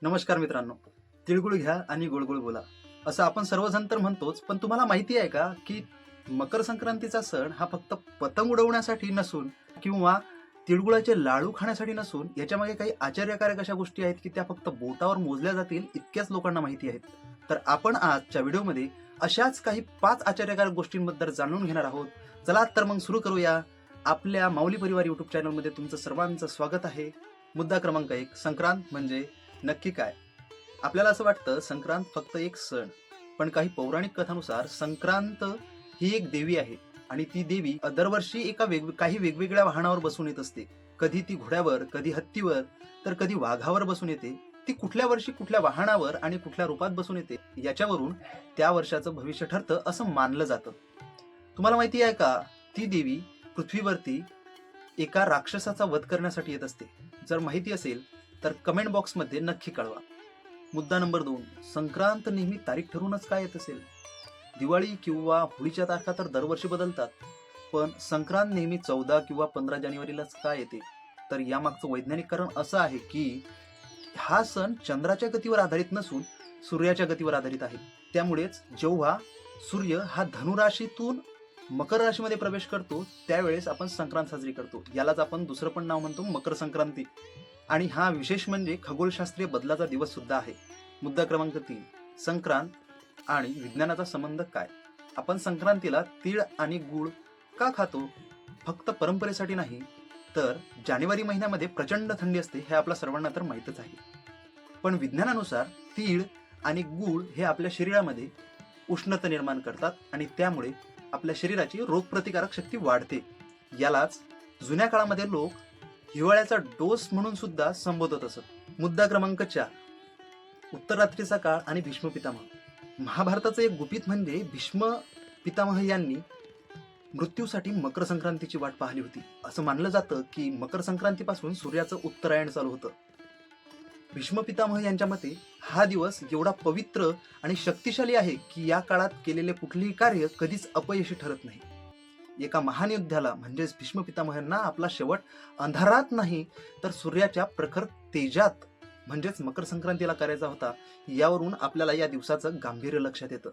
नमस्कार मित्रांनो. तिळगुळ घ्या आणि गोड बोला असं आपण सर्वजण तर म्हणतोच, पण तुम्हाला माहिती आहे का की मकर संक्रांतीचा सण हा फक्त पतंग उडवण्यासाठी नसून किंवा तिळगुळाचे लाडू खाण्यासाठी नसून याच्यामागे काही आश्चर्यकारक अशा गोष्टी आहेत की त्या फक्त बोटावर मोजल्या जातील इतक्याच लोकांना माहिती आहेत. तर आपण आजच्या व्हिडिओमध्ये अशाच काही 5 आश्चर्यकारक गोष्टींबद्दल जाणून घेणार आहोत. चला तर मग सुरू करूया. आपल्या माऊली परिवार युट्यूब चॅनलमध्ये तुमचं सर्वांचं स्वागत आहे. मुद्दा क्रमांक 1, संक्रांत म्हणजे नक्की काय? आपल्याला असं वाटतं संक्रांत फक्त एक सण, पण काही पौराणिक कथानुसार संक्रांत ही एक देवी आहे आणि ती देवी दरवर्षी काही वेगवेगळ्या वाहनावर बसून येत असते. कधी ती घोड्यावर, कधी हत्तीवर, तर कधी वाघावर बसून येते. ती कुठल्या वर्षी कुठल्या वाहनावर आणि कुठल्या रूपात बसून येते याच्यावरून त्या वर्षाचं भविष्य ठरतं असं मानलं जातं. तुम्हाला माहिती आहे का, ती देवी पृथ्वीवरती एका राक्षसाचा वध करण्यासाठी येत असते. जर माहिती असेल तर कमेंट बॉक्समध्ये नक्की कळवा. मुद्दा नंबर 2, संक्रांत नेहमी तारीख ठरवूनच काय येत असेल? दिवाळी किंवा होळीच्या तारखा तर दरवर्षी बदलतात, पण संक्रांत नेहमी 14 किंवा 15 जानेवारीलाच का येते? तर यामागचं वैज्ञानिक कारण असं आहे की हा सण चंद्राच्या गतीवर आधारित नसून सूर्याच्या गतीवर आधारित आहे. त्यामुळेच जेव्हा सूर्य हा धनुराशीतून मकर राशीमध्ये प्रवेश करतो त्यावेळेस आपण संक्रांत साजरी करतो. यालाच आपण दुसरं पण नाव म्हणतो मकर संक्रांती. आणि हा विशेष म्हणजे खगोलशास्त्रीय बदलाचा दिवस सुद्धा आहे. मुद्दा क्रमांक 3, संक्रांत आणि विज्ञानाचा संबंध काय? आपण संक्रांतीला तीळ आणि गूळ का खातो? फक्त परंपरेसाठी नाही, तर जानेवारी महिन्यामध्ये प्रचंड थंडी असते हे आपल्या सर्वांना तर माहीतच आहे. पण विज्ञानानुसार तीळ आणि गूळ हे आपल्या शरीरामध्ये उष्णता निर्माण करतात आणि त्यामुळे आपल्या शरीराची रोगप्रतिकारक शक्ती वाढते. यालाच जुन्या काळामध्ये लोक हिवाळ्याचा डोस म्हणून सुद्धा संबोधत असत. मुद्दा क्रमांक 4, उत्तरात्रीचा काळ आणि भीष्म पितामह. महाभारताचं एक गुपित म्हणजे भीष्म पितामह यांनी मृत्यूसाठी मकर संक्रांतीची वाट पाहिली होती. असं मानलं जातं की मकर संक्रांतीपासून सूर्याचं उत्तरायण चालू होतं. भीष्म पितामह यांच्या मते हा दिवस एवढा पवित्र आणि शक्तिशाली आहे की या काळात केलेले कुठलेही कार्य कधीच अपयशी ठरत नाही. एका महान योद्ध्याला म्हणजेच भीष्म पितामहांना आपला शेवट अंधारात नाही तर सूर्याच्या प्रखर तेजात म्हणजेच मकर संक्रांतीला करायचा होता. यावरून आपल्याला या दिवसाचं गांभीर्य लक्षात येतं.